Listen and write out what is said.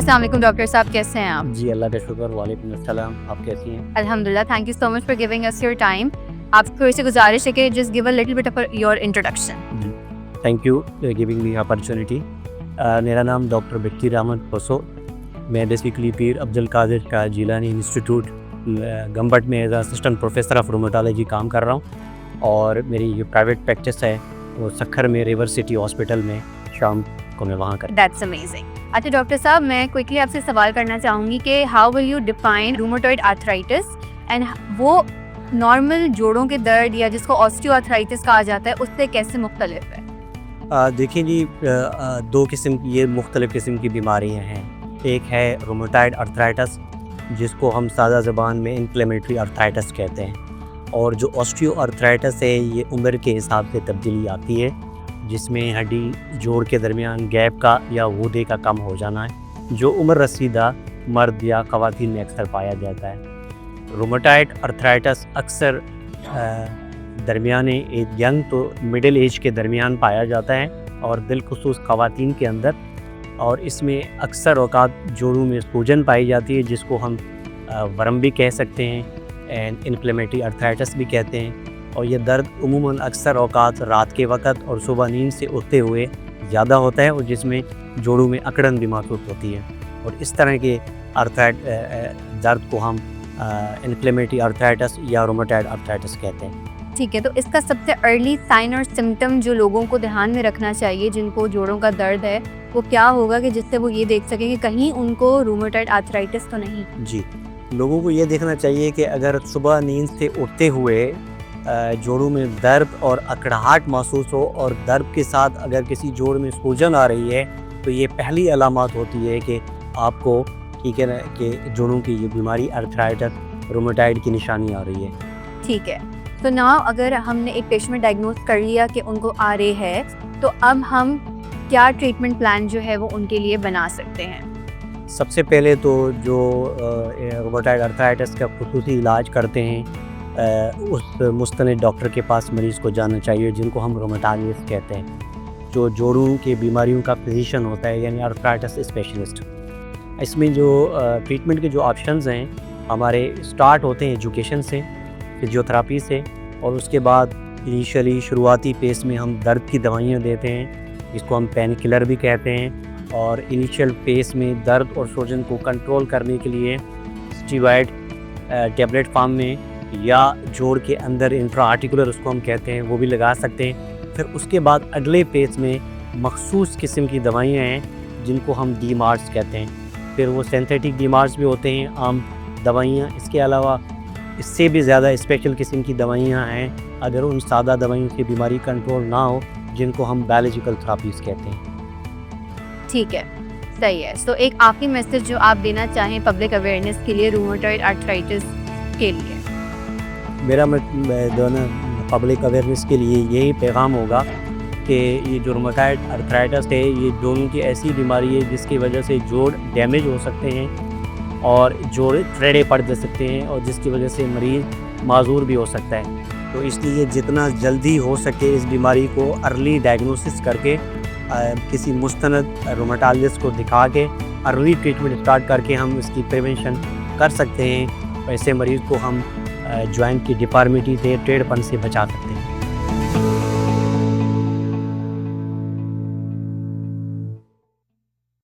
अस्सलाम वालेकुम डॉक्टर साहब, कैसे हैं आप? जी अल्लाह का शुक्र। वालेकुम अस्सलाम। आप कैसी हैं? अल्हम्दुलिल्लाह, thank you so much for giving us your time. आपसे थोड़ी सी गुजारिश है कि just give a little bit of your introduction. जी thank you giving me opportunity. मेरा नाम डॉक्टर बकीर अहमद पसो। मैं बेसिकली पीर अब्दुल कादिर का जिलानी इंस्टीट्यूट गंबट में एज असिस्टेंट प्रोफेसर ऑफ रोमेटोलॉजी काम कर रहा हूँ, और मेरी जो प्राइवेट प्रैक्टिस है वो सखर में रिवर सिटी हॉस्पिटल में शाम को मैं वहाँ कर। That's amazing. अच्छा डॉक्टर साहब, मैं क्विकली आपसे सवाल करना चाहूँगी कि how will you define rheumatoid arthritis and वो नॉर्मल जोड़ों के दर्द या जिसको ऑस्टियोआर्थराइटिस कहा जाता है उससे कैसे मुख्तलिफ है? देखिए जी, दो किस्म की ये मुख्तलिफ़ किस्म की बीमारियाँ हैं। एक है रूमेटॉइड आर्थराइटिस, जिसको हम सादा ज़बान में इन्फ्लेमेटरी आर्थराइटिस कहते हैं, और जो ऑस्टियोआर्थराइटिस है ये उम्र के हिसाब से तब्दीली आती है, जिसमें हड्डी जोड़ के दरमियान गैप का या वूदे का कम हो जाना है, जो उम्र रसीदा मर्द या ख़वातीन में अक्सर पाया जाता है। रूमेटॉइड आर्थराइटिस अक्सर दरमियाने यंग तो मिडिल एज के दरमियान पाया जाता है, और बिलखुसूस ख़वातीन के अंदर, और इसमें अक्सर औकात जोड़ों में सूजन पाई जाती है, जिसको हम वरम भी कह सकते हैं एंड इन्फ्लेमेटरी आर्थराइटिस भी कहते हैं। और ये दर्द उमूमन अक्सर औकात रात के वक़्त और सुबह नींद से उठते हुए ज़्यादा होता है, और जिसमें जोड़ों में अकड़न भी महसूस होती है, और इस तरह के दर्द को हम इन्फ्लेमेटरी आर्थराइटिस या रूमेटॉइड आर्थराइटिस कहते हैं। ठीक है, तो इसका सबसे अर्ली साइन और सिम्टम जो लोगों को ध्यान में रखना चाहिए जिनको जोड़ों का दर्द है, वो क्या होगा कि जिससे वो ये देख सकें कि कहीं उनको रूमेटॉइड आर्थराइटिस तो नहीं? जी, लोगों को ये देखना चाहिए कि अगर सुबह नींद से उठते हुए जोड़ों में दर्द और अकड़ाहट महसूस हो, और दर्द के साथ अगर किसी जोड़ में सूजन आ रही है, तो ये पहली अलामत होती है कि आपको ठीक है ना कि जोड़ों की ये बीमारी आर्थराइटिस रूमेटॉइड की निशानी आ रही है। ठीक है, तो ना अगर हमने एक पेशेंट डायग्नोज कर लिया कि उनको आ रहे है, तो अब हम क्या ट्रीटमेंट प्लान जो है वो उनके लिए बना सकते हैं? सबसे पहले तो जो रूमेटॉइड आर्थराइटिस का खुसूसी इलाज करते हैं, उस मुस्तनिद डॉक्टर के पास मरीज़ को जाना चाहिए, जिनको हम रूमेटोलॉजिस्ट कहते हैं, जो जोड़ों के बीमारियों का फिजिशियन होता है, यानी आर्थराइटिस स्पेशलिस्ट। इसमें जो ट्रीटमेंट के जो ऑप्शंस हैं हमारे स्टार्ट होते हैं एजुकेशन से, फिजियोथेरापी से, और उसके बाद इनिशियली शुरुआती फेस में हम दर्द की दवाइयाँ देते हैं, जिसको हम पेन किलर भी कहते हैं, और इनिशियल फेस में दर्द और सूजन को कंट्रोल करने के लिए स्टीरॉयड टैबलेट फॉर्म में या जोड़ के अंदर इंट्रा आर्टिकुलर उसको हम कहते हैं, वो भी लगा सकते हैं। फिर उसके बाद अगले फेस में मखसूस किस्म की दवाइयाँ हैं, जिनको हम डीमार्स कहते हैं। फिर वो सिंथेटिक डीमार्स भी होते हैं, आम दवाइयाँ। इसके अलावा इससे भी ज़्यादा स्पेशल किस्म की दवाइयाँ हैं, अगर उन सादा दवाइयों से बीमारी कंट्रोल ना हो, जिनको हम बायोलॉजिकल थेरापीज कहते हैं। ठीक है, सही है। सो एक आखिरी मैसेज जो आप देना चाहें पब्लिक अवेयरनेस के लिए रूमेटॉइड आर्थराइटिस के लिए? मेरा दोनों पब्लिक अवेयरनेस के लिए यही पैगाम होगा कि ये जो रूमेटॉइड आर्थराइटिस है, ये जोड़ों की ऐसी बीमारी है जिसकी वजह से जोड़ डैमेज हो सकते हैं, और जोड़ टेढ़े पड़ जा सकते हैं, और जिसकी वजह से मरीज़ माजूर भी हो सकता है। तो इसलिए जितना जल्दी हो सके इस बीमारी को अर्ली डायग्नोसिस करके किसी मुस्तनद रूमेटोलॉजिस्ट को दिखा के अर्ली ट्रीटमेंट स्टार्ट करके हम इसकी प्रिवेंशन कर सकते हैं। ऐसे मरीज़ को हम जॉइंट की डिफॉर्मिटी से, टेढ़पन से बचा सकते हैं।